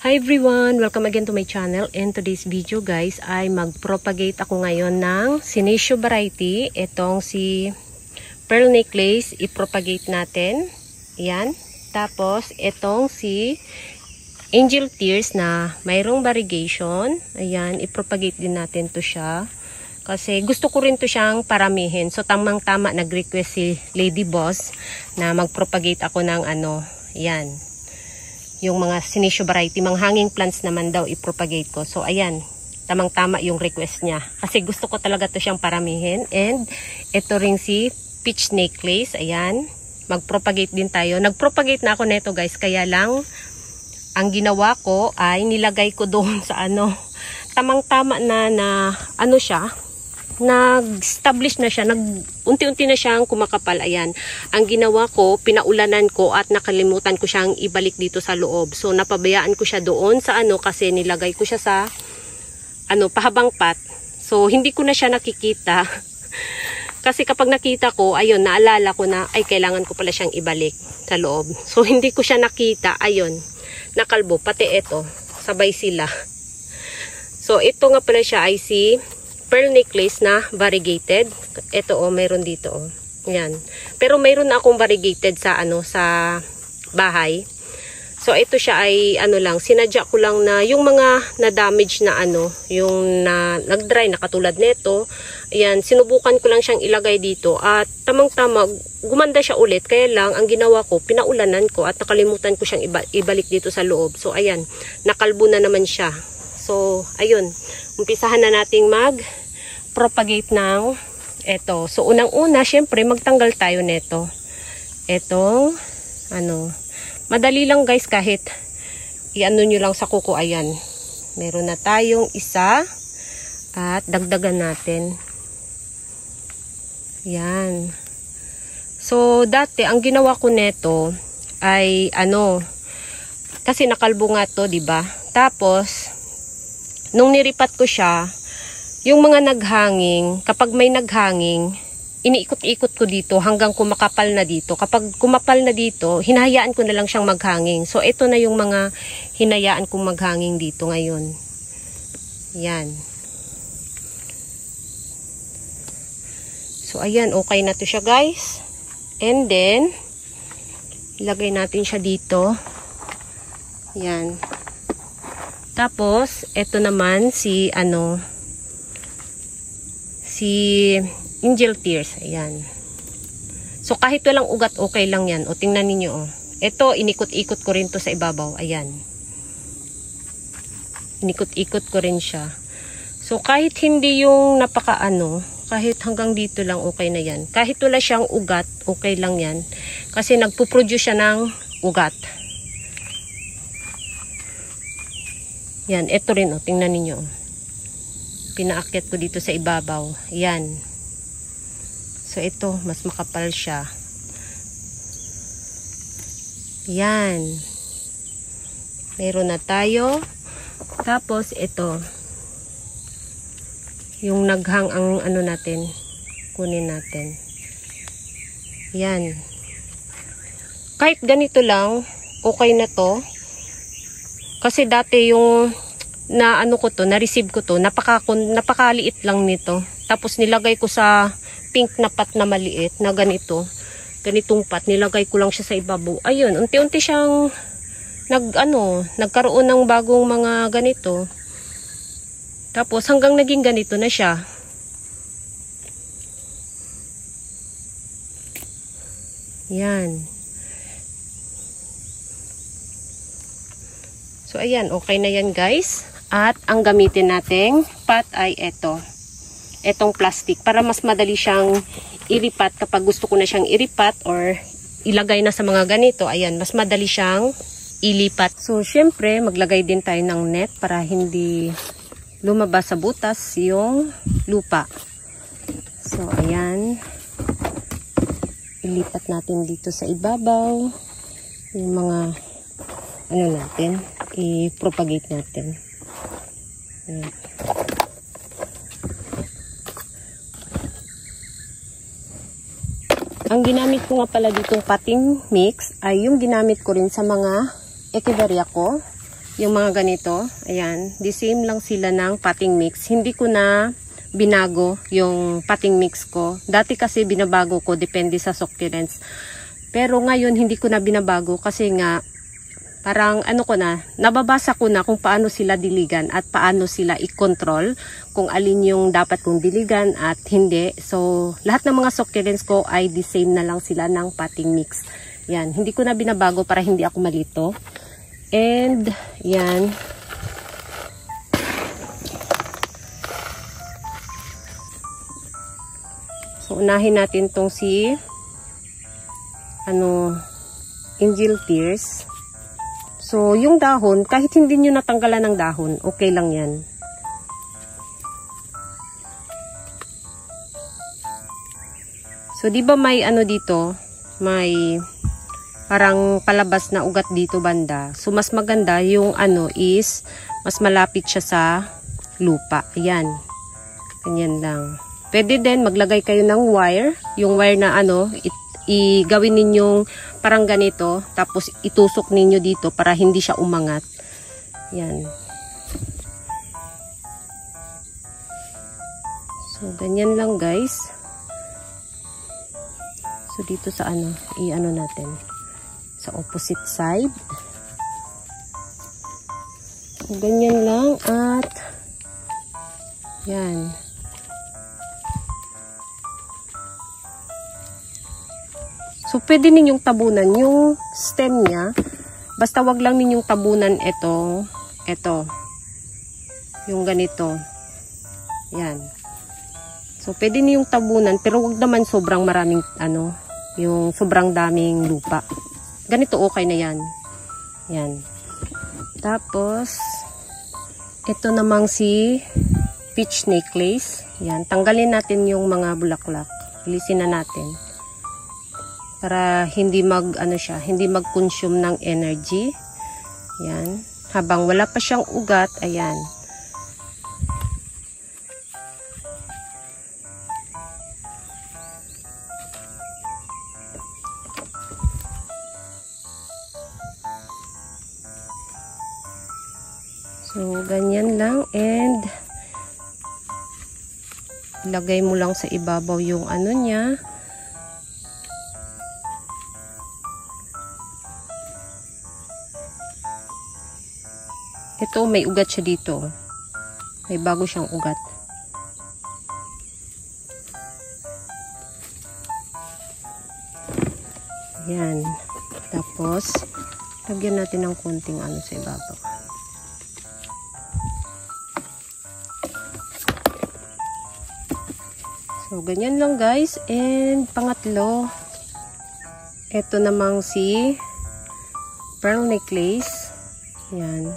Hi everyone! Welcome again to my channel, and today's video guys ay mag-propagate ako ngayon ng Senecio variety. Itong si pearl necklace, i-propagate natin. Ayan. Tapos itong si angel tears na mayroong variegation. Ayan, i-propagate din natin to siya. Kasi gusto ko rin to siyang paramihin. So tamang-tama nag-request si Lady Boss na mag-propagate ako ng ayan. Yung mga Senecio variety, mga hanging plants naman daw i-propagate ko. So ayan, tamang-tama yung request niya. Kasi gusto ko talaga to siyang paramihin. And ito rin si peach necklace. Ayan, mag-propagate din tayo. Nag-propagate na ako neto guys. Kaya lang, ang ginawa ko ay nilagay ko doon sa tamang-tama na siya. Nag-establish na siya, unti-unti na siyang kumakapal. Ayan, ang ginawa ko, pinaulanan ko at nakalimutan ko siyang ibalik dito sa loob. So napabayaan ko siya doon sa kasi nilagay ko siya sa pahabang pat. So hindi ko na siya nakikita. Kasi kapag nakita ko, ayun, naalala ko na ay kailangan ko pala siyang ibalik sa loob. So hindi ko siya nakita. Ayun, nakalbo, pati ito, sabay sila. So ito nga pala siya ay si pearl necklace na variegated. Ito mayroon dito Yan. Pero mayroon na akong variegated sa sa bahay. So ito siya ay lang, sinadya ko lang na yung mga na-damage na yung nag-dry na katulad nito. Ayan, sinubukan ko lang siyang ilagay dito at tamang-tama gumanda siya ulit. Kaya lang ang ginawa ko, pinaulanan ko at nakalimutan ko siyang ibalik dito sa loob. So ayan, nakalbo na naman siya. So ayun, umpisahan na nating propagate ng ito. So unang-una, syempre magtanggal tayo nito. Etong madali lang guys, kahit nyo lang sa kuko. Ayan, meron na tayong isa at dagdagan natin. Yan. So dati ang ginawa ko neto ay kasi nakalbo nga to, 'di ba? Tapos nung niripat ko siya, yung mga naghanging, kapag may naghanging, iniikot-ikot ko dito hanggang kumakapal na dito. Kapag kumapal na dito, hinahayaan ko na lang siyang maghanging. So ito na yung mga hinayaan kong maghanging dito ngayon. Yan. So ayan, okay na to siya guys. And then, ilagay natin siya dito. Yan. Tapos, ito naman si si angel tears. Ayan. So kahit walang ugat, okay lang yan. O tingnan ninyo Ito, inikot-ikot ko rin to sa ibabaw. Ayan. Inikot-ikot ko rin siya. So kahit hindi yung kahit hanggang dito lang, okay na yan. Kahit wala siyang ugat, okay lang yan. Kasi nagpo-produce siya ng ugat. Yan, ito rin tingnan ninyo. Pinaakyat ko dito sa ibabaw. Yan. So ito, mas makapal siya. Yan. Meron na tayo. Tapos ito. Yung naghang ang natin. Kunin natin. Yan. Kahit ganito lang, okay na to. Kasi dati yung na-receive ko to, napakaliit lang nito. Tapos nilagay ko sa pink na pot na maliit, na ganitong pot, nilagay ko lang siya sa ibabaw. Ayun, unti-unti siyang nagkaroon ng bagong mga ganito. Tapos hanggang naging ganito na siya. Yan. So ayan, okay na yan guys. At ang gamitin nating pot ay etong plastic, para mas madali siyang ilipat kapag gusto ko na siyang ilipat or ilagay na sa mga ganito. Ayan, mas madali siyang ilipat. So syempre maglagay din tayo ng net para hindi lumabas sa butas yung lupa. So ayan, ilipat natin dito sa ibabaw yung mga natin, i-propagate natin. Ayan. Ang ginamit ko nga pala ditong potting mix ay yung ginamit ko rin sa mga echeveria ko. yung mga ganito. Ayan, the same lang sila ng potting mix. Hindi ko na binago yung potting mix ko. Dati kasi binabago ko, depende sa succulents. Pero ngayon hindi ko na binabago kasi nga parang ano ko na, nababasa ko na kung paano sila diligan at paano sila i-control kung alin yung dapat kong diligan at hindi. So lahat ng mga succulents ko ay the same na lang sila ng potting mix. Yan, hindi ko na binabago para hindi ako malito. And yan. So unahin natin tong si Angel Tears. So yung dahon, kahit hindi nyo natanggalan ng dahon, okay lang yan. So di ba may dito, may parang palabas na ugat dito banda. So mas maganda yung is mas malapit siya sa lupa. Ayan. Ganyan lang. Pwede din maglagay kayo ng wire. Yung wire na igawin ninyong parang ganito. Tapos itusok ninyo dito para hindi siya umangat. Yan. So ganyan lang guys. So dito sa natin. Sa opposite side. So, ganyan lang at yan. So, pwede ninyong tabunan yung stem niya. Basta wag lang ninyong tabunan ito. Yung ganito. Yan. So, pwede ninyong tabunan pero wag naman sobrang maraming yung sobrang daming lupa. Ganito okay na yan. Yan. Tapos, ito namang si peach necklace. Yan. Tanggalin natin yung mga bulaklak. Ilisin na natin. Para hindi hindi mag-consume ng energy. Yan. Habang wala pa siyang ugat, ayan. So, ganyan lang and lagay mo lang sa ibabaw yung niya. Ito, may ugat siya dito. May bago siyang ugat. Yan. Tapos, lagyan natin ng konting sa ibabaw. So, ganyan lang guys. And, pangatlo, ito namang si pearl necklace. Yan.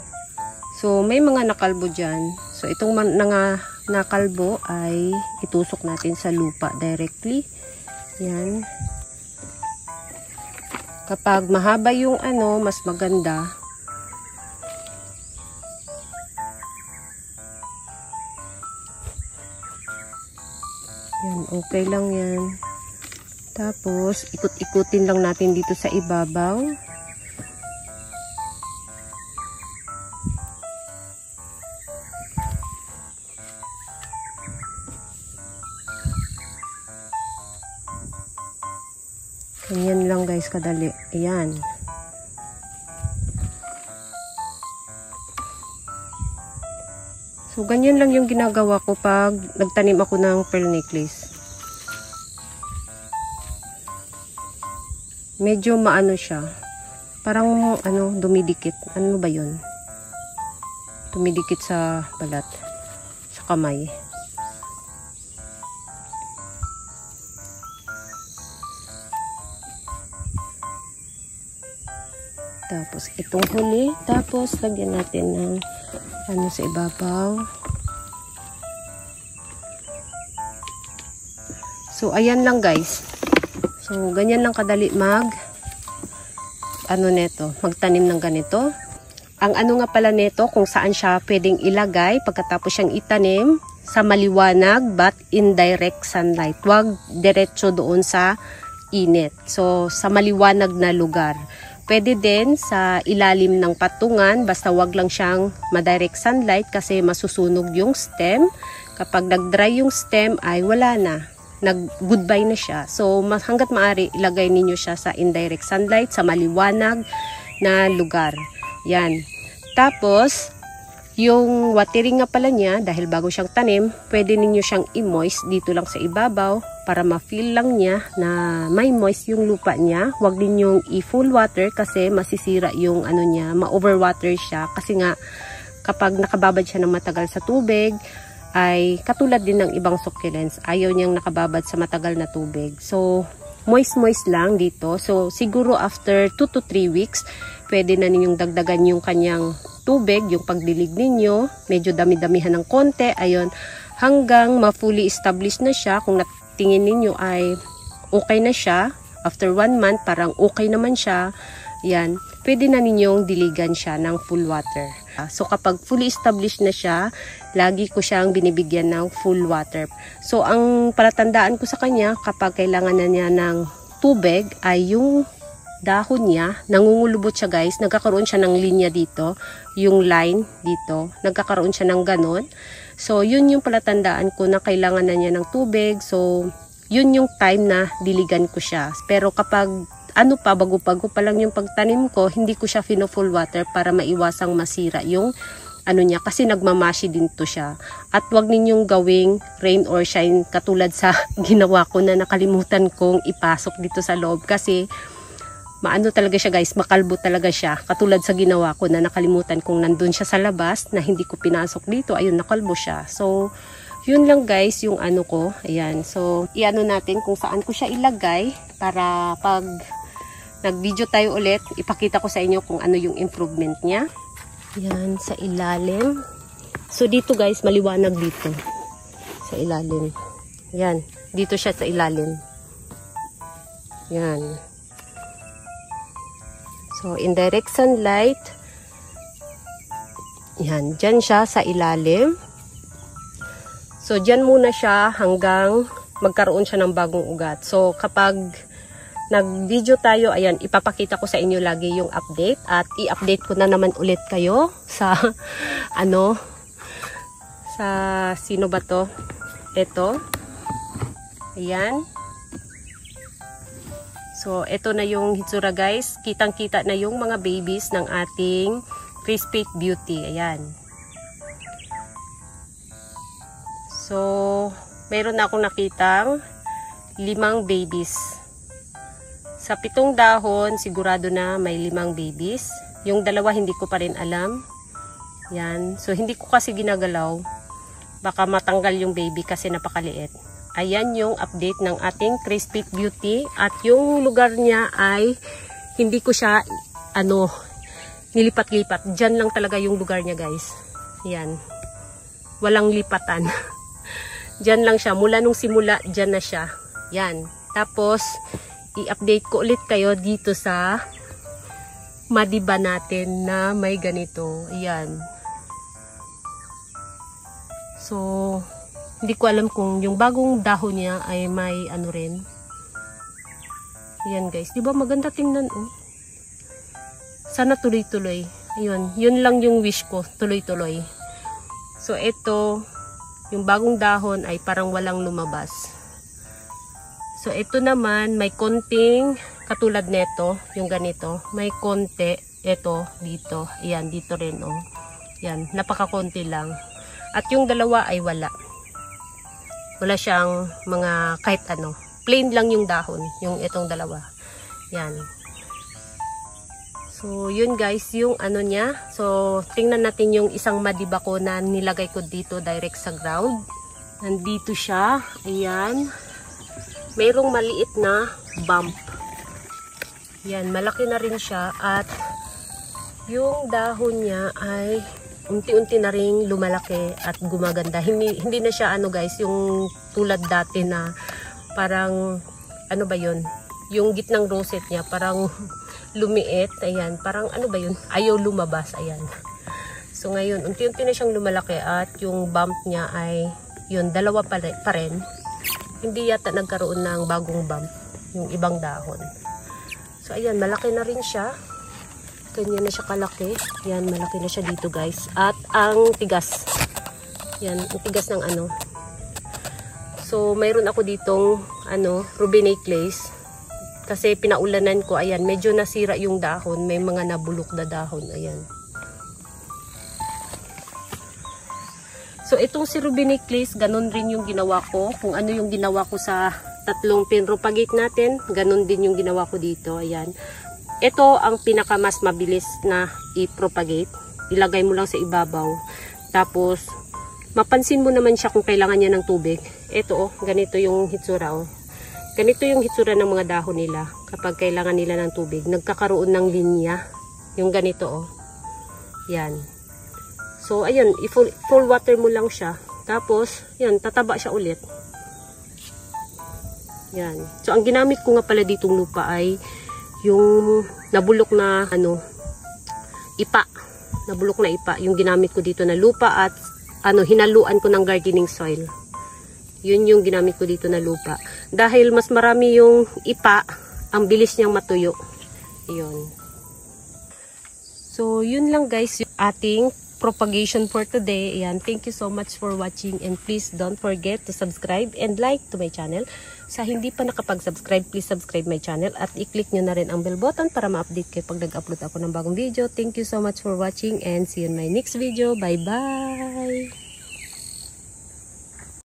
So, may mga nakalbo dyan. So, itong nakalbo ay itusok natin sa lupa directly. Yan. Kapag mahaba yung mas maganda. Yan, okay lang yan. Tapos, ikot-ikutin lang natin dito sa ibabaw. Ganyan lang guys, kadali. Ayan. So, ganyan lang yung ginagawa ko pag nagtanim ako ng pearl necklace. Medyo maano siya. Parang dumidikit. Ano ba yun? Dumidikit sa balat. Sa kamay. Tapos, itong huli. Tapos, lagyan natin ng sa ibabaw. So, ayan lang guys. So, ganyan lang kadali magtanim ng ganito. Ang nga pala nito, kung saan siya pwedeng ilagay pagkatapos siyang itanim, sa maliwanag but indirect sunlight. Huwag diretso doon sa init. So, sa maliwanag na lugar. Pwede din sa ilalim ng patungan, basta wag lang siyang madirect sunlight kasi masusunog yung stem. Kapag nag-dry yung stem ay wala na. Nag-goodbye na siya. So hanggat maaari ilagay ninyo siya sa indirect sunlight, sa maliwanag na lugar. Yan. Tapos, yung watering nga pala niya, dahil bago siyang tanim, pwede ninyo siyang i-moist dito lang sa ibabaw para ma-feel lang niya na may moist yung lupa niya. Huwag ninyong i-full water kasi masisira yung ano niya, ma-overwater siya. Kasi nga, kapag nakababad siya ng matagal sa tubig, ay katulad din ng ibang succulents. Ayaw niyang nakababad sa matagal na tubig. So, moist lang dito. So, siguro after 2 to 3 weeks, pwede na ninyong dagdagan yung kanyang tubig, yung pagdilig ninyo, medyo dami-damihan ng konti, ayun, hanggang ma-fully established na siya. Kung natingin ninyo ay okay na siya, after 1 month, parang okay naman siya, yan, pwede na ninyong diligan siya ng full water. So kapag fully established na siya, lagi ko siyang binibigyan ng full water. So ang palatandaan ko sa kanya, kapag kailangan na niya ng tubig, ay yung dahon niya, nangungulubot siya guys, nagkakaroon siya ng linya dito, yung line dito, nagkakaroon siya ng ganon. So, yun yung palatandaan ko na kailangan na niya ng tubig. So, yun yung time na diligan ko siya. Pero kapag bago-bago pa lang yung pagtanim ko, hindi ko siya full water para maiwasang masira yung ano niya, kasi nagmamashi din to siya. At wag ninyong gawing rain or shine katulad sa ginawa ko na nakalimutan kong ipasok dito sa loob kasi maano talaga siya guys, makalbo talaga siya. Katulad sa ginawa ko na nakalimutan kong nandun siya sa labas na hindi ko pinasok dito. Ayun, nakalbo siya. So, yun lang guys yung ano ko. Ayan. So, iano natin kung saan ko siya ilagay para pag nag-video tayo ulit, ipakita ko sa inyo kung ano yung improvement niya. Ayan, sa ilalim. So, dito guys, maliwanag dito. Sa ilalim. Ayan, dito siya sa ilalim. Ayan. So, indirect sunlight. Yan, dyan siya sa ilalim. So, dyan muna siya hanggang magkaroon siya ng bagong ugat. So, kapag nag-video tayo, ayan, ipapakita ko sa inyo lagi yung update. At i-update ko na naman ulit kayo sa, sa sino ba to? Ito. Ayan. So, ito na yung hitsura guys. Kitang-kita na yung mga babies ng ating Crispate Beauty. Ayan. So, meron na akong nakitang 5 babies. Sa 7 dahon, sigurado na may 5 babies. Yung 2 hindi ko pa rin alam. Ayan. So, hindi ko kasi ginagalaw. Baka matanggal yung baby kasi napakaliit. Ayan yung update ng ating Crispate Beauty. At yung lugar niya ay hindi ko siya nilipat-lipat. Diyan lang talaga yung lugar niya guys. Ayan. Walang lipatan. Diyan lang siya. Mula nung simula, diyan na siya. Yan. Tapos, i-update ko ulit kayo dito sa madiba natin na may ganito. Ayan. So, hindi ko alam kung yung bagong dahon niya ay may ano rin. Ayan guys. Diba maganda tingnan oh. Sana tuloy-tuloy. Ayun. Yun lang yung wish ko. Tuloy-tuloy. So ito, yung bagong dahon ay parang walang lumabas. So ito naman may konting katulad neto. Yung ganito. May konti. Ito dito. Ayan. Dito rin oh. Ayan. Napaka-konti lang. At yung dalawa ay wala. Wala siyang mga kahit ano. Plain lang yung dahon. Yung itong dalawa. Yan. So, yun guys. Yung ano niya. So, tingnan natin yung isang madiba ko na nilagay ko dito direct sa ground. Nandito siya. Ayan. Mayroong maliit na bump. Yan. Malaki na rin siya. At yung dahon niya ay unti-unti na rin lumalaki at gumaganda. Hindi na siya ano guys, yung tulad dati na parang ano ba yun? Yung gitnang rosette niya parang lumiit. Ayan, parang ano ba yun? Ayaw lumabas. Ayan. So ngayon, unti-unti na siyang lumalaki at yung bump niya ay yun, 2 pa rin. Hindi yata nagkaroon ng bagong bump yung ibang dahon. So ayan, malaki na rin siya. Ganyan na siya kalaki. Yan, malaki na siya dito guys. At ang tigas. Yan, ang tigas ng ano. So, mayroon ako ditong rubinate lace. Kasi pinaulanan ko, ayan, medyo nasira yung dahon. May mga nabulok na dahon, ayan. So, itong si rubinate lace, ganun rin yung ginawa ko. Kung ano yung ginawa ko sa tatlong pinropagate natin, ganun din yung ginawa ko dito. Ayan. Ito ang pinaka mas mabilis na i-propagate. Ilagay mo lang sa ibabaw. Tapos, mapansin mo naman siya kung kailangan niya ng tubig. Ito, ganito yung hitsura, Ganito yung hitsura ng mga dahon nila kapag kailangan nila ng tubig. Nagkakaroon ng linya. Yung ganito, Yan. So, ayun, full water mo lang siya. Tapos, yan, tataba siya ulit. Yan. So, ang ginamit ko nga pala ditong lupa ay yung nabulok na ipa. Nabulok na ipa. Yung ginamit ko dito na lupa at hinaluan ko ng gardening soil. Yun yung ginamit ko dito na lupa. Dahil mas marami yung ipa, ang bilis niyang matuyo. Yun. So, yun lang guys yung ating propagation for today. Ayan, thank you so much for watching and please don't forget to subscribe and like to my channel. Sa hindi pa nakapag-subscribe, please subscribe my channel at i-click nyo na rin ang bell button para ma-update kayo pag nag-upload ako ng bagong video. Thank you so much for watching and see you in my next video. Bye-bye!